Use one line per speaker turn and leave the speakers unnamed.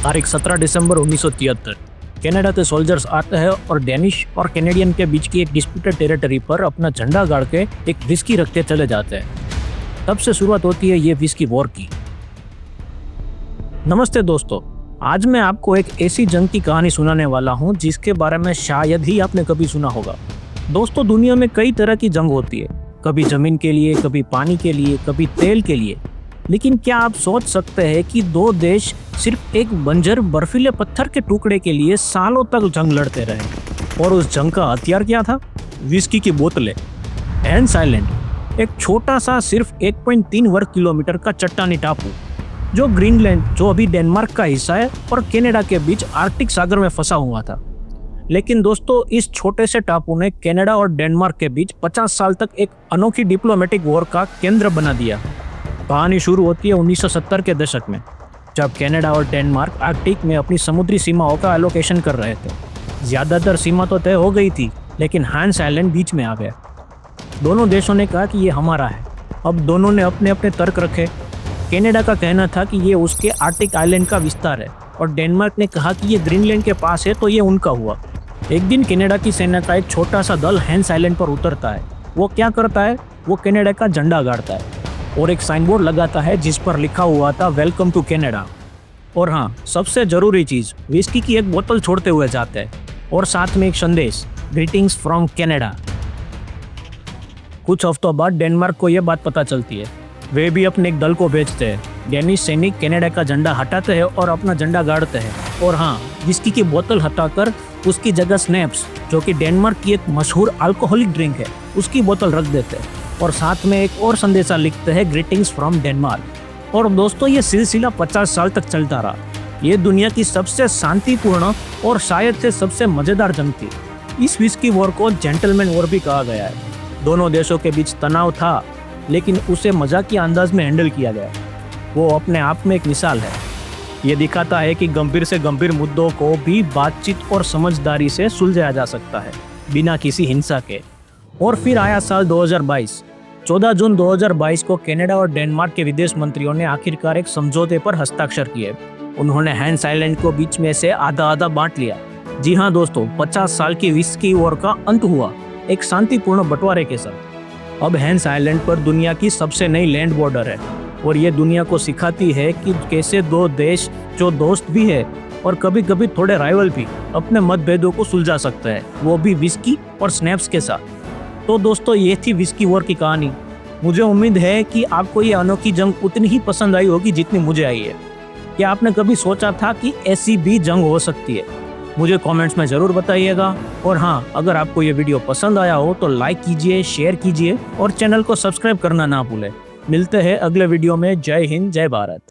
तारीख 17 दिसंबर 1973 कनाडा के सोल्जर्स आते हैं और डेनिश और कैनेडियन के बीच की एक डिस्प्यूटेड टेरिटरी पर अपना झंडा गाड़ के एक विस्की रखते चले जाते हैं। तब से शुरुआत होती है ये विस्की वॉर की। नमस्ते दोस्तों, आज मैं आपको एक ऐसी जंग की कहानी सुनाने वाला हूँ जिसके बारे में शायद ही आपने कभी सुना होगा। दोस्तों, दुनिया में कई तरह की जंग होती है, कभी जमीन के लिए, कभी पानी के लिए, कभी तेल के लिए। लेकिन क्या आप सोच सकते हैं कि दो देश सिर्फ एक बंजर बर्फीले पत्थर के टुकड़े के लिए सालों तक जंग लड़ते रहे? और उस जंग का हथियार क्या था? विस्की की बोतलें। हैंस आइलैंड, एक छोटा सा सिर्फ 1.3 वर्ग किलोमीटर का चट्टानी टापू जो ग्रीनलैंड, जो अभी डेनमार्क का हिस्सा है, और कनाडा के बीच आर्कटिक सागर में फंसा हुआ था। लेकिन दोस्तों, इस छोटे से टापू ने कनाडा और डेनमार्क के बीच 50 साल तक एक अनोखी डिप्लोमेटिक वॉर का केंद्र बना दिया। कहानी शुरू होती है 1970 के दशक में, जब कनाडा और डेनमार्क आर्कटिक में अपनी समुद्री सीमाओं का एलोकेशन कर रहे थे। ज़्यादातर सीमा तो तय हो गई थी, लेकिन हैंस आइलैंड बीच में आ गया। दोनों देशों ने कहा कि ये हमारा है। अब दोनों ने अपने अपने तर्क रखे। कनाडा का कहना था कि ये उसके आर्कटिक आइलैंड का विस्तार है, और डेनमार्क ने कहा कि ये ग्रीनलैंड के पास है, तो ये उनका हुआ। एक दिन कनाडा की सेना का एक छोटा सा दल हैंस आइलैंड पर उतरता है। वो क्या करता है? वो कनाडा का झंडा गाड़ता है और एक साइन बोर्ड लगाता है जिस पर लिखा हुआ था वेलकम टू कनाडा। और हाँ, सबसे जरूरी चीज़, विस्की की एक बोतल छोड़ते हुए जाते हैं और साथ में एक संदेश, ग्रीटिंग्स फ्रॉम कनाडा। कुछ हफ्तों बाद डेनमार्क को यह बात पता चलती है। वे भी अपने एक दल को भेजते हैं। डेनिश सैनिक कनाडा का झंडा हटाते हैं और अपना झंडा गाड़ते हैं। और हाँ, विस्की की बोतल हटाकर उसकी जगह स्नैप्स, जो कि डेनमार्क की एक मशहूर अल्कोहलिक ड्रिंक है, उसकी बोतल रख देते हैं और साथ में एक और संदेशा लिखते हैं, ग्रीटिंग्स फ्रॉम डेनमार्क। और दोस्तों, ये सिलसिला 50 साल तक चलता रहा। ये दुनिया की सबसे शांतिपूर्ण और शायद से सबसे मज़ेदार जंग थी। इस विस्की वॉर को जेंटलमैन वॉर भी कहा गया है। दोनों देशों के बीच तनाव था, लेकिन उसे मजाकिया अंदाज में हैंडल किया गया। वो अपने आप में एक मिसाल है। ये दिखाता है कि गंभीर से गंभीर मुद्दों को भी बातचीत और समझदारी से सुलझाया जा सकता है, बिना किसी हिंसा के। और फिर आया साल 2022। 14 जून 2022 को कनाडा और डेनमार्क के विदेश मंत्रियों ने आखिरकार एक समझौते पर हस्ताक्षर किए। उन्होंने हैंस आइलैंड को बीच में से आधा आधा बांट लिया। जी हाँ दोस्तों, 50 साल की विस्की वॉर का अंत हुआ, एक शांतिपूर्ण बंटवारे के साथ। अब हैंस आइलैंड पर दुनिया की सबसे नई लैंड बॉर्डर है, और ये दुनिया को सिखाती है कि कैसे दो देश जो दोस्त भी है और कभी कभी थोड़े राइवल भी अपने मतभेदों को सुलझा सकते हैं, वो भी विस्की और स्नैप्स के साथ। तो दोस्तों, ये थी विस्की वॉर की कहानी। मुझे उम्मीद है कि आपको ये अनोखी जंग उतनी ही पसंद आई होगी जितनी मुझे आई है। क्या आपने कभी सोचा था कि ऐसी भी जंग हो सकती है? मुझे कमेंट्स में ज़रूर बताइएगा। और हाँ, अगर आपको ये वीडियो पसंद आया हो तो लाइक कीजिए, शेयर कीजिए और चैनल को सब्सक्राइब करना ना भूलें। मिलते हैं अगले वीडियो में। जय हिंद, जय भारत।